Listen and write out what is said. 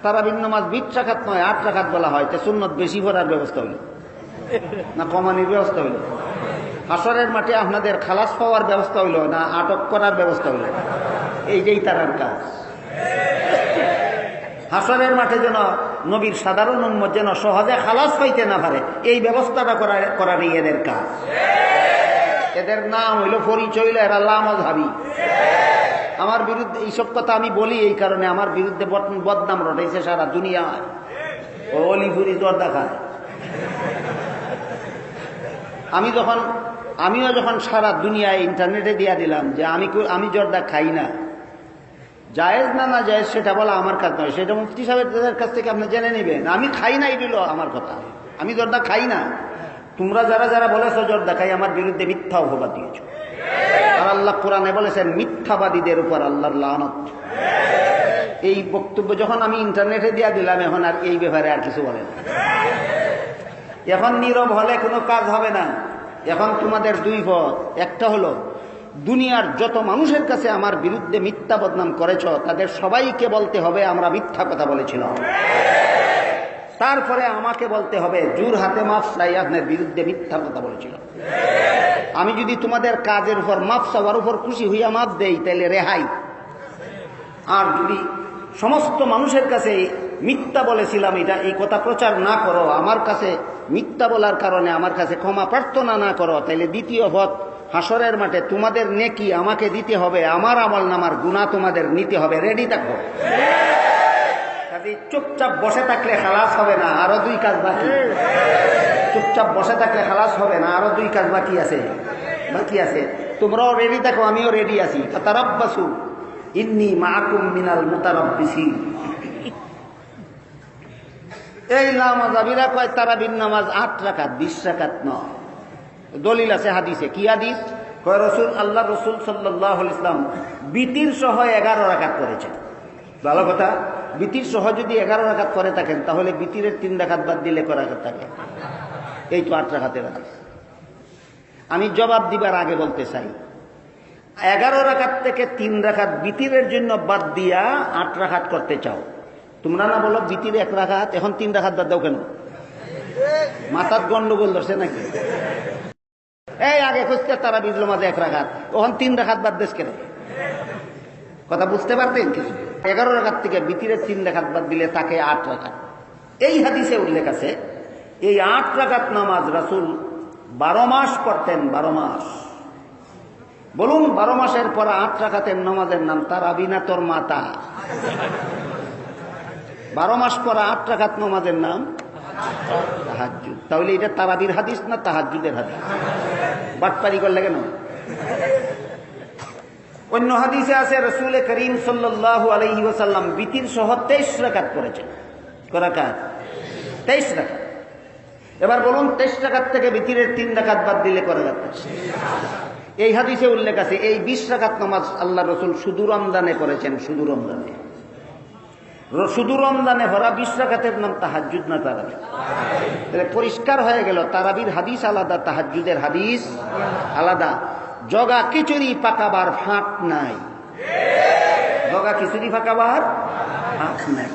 তারাবির নামাজ 20 রাকাত নয় 8 রাকাত বলা হয়, তো সুন্নত বেশি পড়ার ব্যবস্থা হইল না কমানির ব্যবস্থা হইল? হাসরের মাঠে আপনাদের খালাস পাওয়ার ব্যবস্থা হইল না আটক করার ব্যবস্থা হইল? এইটাই তারার কাজ। হাসরের মাঠে যেন নবীর সাধারণ উম্মত যেন সহজে খালাস পাইতে না পারে, এই ব্যবস্থাটা করারই এদের কাজ। এদের নাম হইল পরিচয় হইল এরা লামাযহাবী। আমার বিরুদ্ধে এইসব কথা আমি বলি এই কারণে, আমার বিরুদ্ধে বদনাম রটাইছে সারা দুনিয়ায়। ও অলিপুরি জর্দা খায়। আমিও যখন সারা দুনিয়ায় ইন্টারনেটে দিয়া দিলাম যে আমি জর্দা খাই না, জায়েজ না না জায়েজ সেটা বলা আমার কাজ নয়, সেটা মুফতি সাহেবের কাছ থেকে আপনি জেনে নেবেন। আমি খাই না এই হলো আমার কথা, আমি জর্দা খাই না। তোমরা যারা যারা বলেছো জর্দা খাই, আমার বিরুদ্ধে মিথ্যা অপবাদ দিয়েছ। আর আল্লাহ কোরআনে বলেছেন মিথ্যাবাদীদের উপর আল্লাহর লানত। এই বক্তব্য যখন আমি ইন্টারনেটে দিয়া দিলাম, এখন আর এই ব্যাপারে আর কিছু বলে না। এখন নীরব হলে কোনো কাজ হবে না। এখন তোমাদের দুই পথ, একটা হলো দুনিয়ার যত মানুষের কাছে আমার বিরুদ্ধে মিথ্যা বদনাম করেছ তাদের সবাইকে বলতে হবে আমরা মিথ্যা কথা বলেছিলাম, তারপরে আমাকে বলতে হবে জোর হাতে মাফ চাই আপনার বিরুদ্ধে মিথ্যা কথা বলেছিলাম। আমি যদি তোমাদের কাজের উপর মাফ চাওয়ার উপর খুশি হইয়া মাফ দেই তাহলে রেহাই। আর যদি সমস্ত মানুষের কাছে মিথ্যা বলেছিলাম এই কথা প্রচার না করো, আমার কাছে মিথ্যা বলার কারণে আমার কাছে ক্ষমা প্রার্থনা না করো, তাহলে দ্বিতীয় পথ হাসরের মাঠে তোমাদের নেকি আমাকে দিতে হবে, আমার আমল নামার গুনাহ তোমাদের নিতে হবে। রেডি থাকো। চুপচাপ বসে থাকলে খালাস হবে না, আরো দুই কাজ বাকি। চুপচাপ বসে থাকলে খালাস হবে না, আরো দুই কাজ বাকি আছে। তোমরাও রেডি থাকো, আমিও রেডি আছি। ফাতারাব্বাসু ইন্নী মাআকুম মিনাল মুতারাব্বিসিন। এই লামাযাবিরা কয় তারাবির নামাজ 8 রাকাত 20 রাকাত নয়। দলিল আছে হাদিসে। কি হাদিস? কয় আল্লাহ রসুল সাল্লাল্লাহু আলাইহি ওয়াসাল্লাম বিতির সহ 11 রাকাত করেছেন। ভালো কথা, বিতির সহ যদি 11 রাকাত করে থাকেন তাহলে বিতিরের 3 রাকাত বাদ দিলে কয় রাকাত থাকে? এই তো 8 রাকাতের হাদিস। আমি জবাব দিবার আগে বলতে চাই, 11 রাকাত থেকে 3 রাকাত বিতিরের জন্য বাদ দিয়া 8 রাকাত করতে চাও। তোমরা না বলো বিতিরে 1 রাকাত, এখন 3 রাকাত বাদ দাও কেন? মাথার গন্ডগোল ধরছে নাকি? এই আগে খুঁজতে তারা বিজল মাঝে 1 রাকাত, ওখান 3 রাকাত বাদ দেশ কেন? কথা বুঝতে পারতেন কিছু? 11 রাকাত থেকে বিতিরের 3 রাকাত বাদ দিলে তাকে 8 রাকাত। এই হাদিসে উল্লেখ আছে এই 8 রাকাত নামাজ রাসূল 12 মাস পড়তেন। 12 মাস। বলুন 12 মাসের পর 8 রাকাতের নামাজের নাম তারাবি না তোর মাতা? 12 মাস পর 8 রাকাত নামাজের নাম তাহাজ্জুদ। তাহলে এটা তারাবির হাদিস না তাহাজ্জুদের হাদিস? বাটপারি করলে কেন? অন্য হাদিসে আছে রাসূল করিম সাল্লাল্লাহু আলাইহি ওয়াসাল্লাম বিতির সহ 23 রাকাত করেছেন। কয় রাকাত? 23 রাকাত। এবার বলুন 23 রাকাত থেকে বিতিরের 3 রাকাত বাদ দিলে কয় রাকাত? এই হাদিসে উল্লেখ আছে এই 20 রাকাত নামাজ আল্লাহ রসুল শুধু রমজানে করেছেন। শুধু রমজানে ভরা 20 রাকাতের নাম তাহাজ্জুদ না তারাবি? তাহলে পরিষ্কার হয়ে গেল তারাবির হাদিস আলাদা, তাহাজ্জুদের হাদিস আলাদা। জগা খিচুড়ি পাকাবার ফাঁক নাই। জগা খিচুড়ি পাকাবার ফাঁক নাই।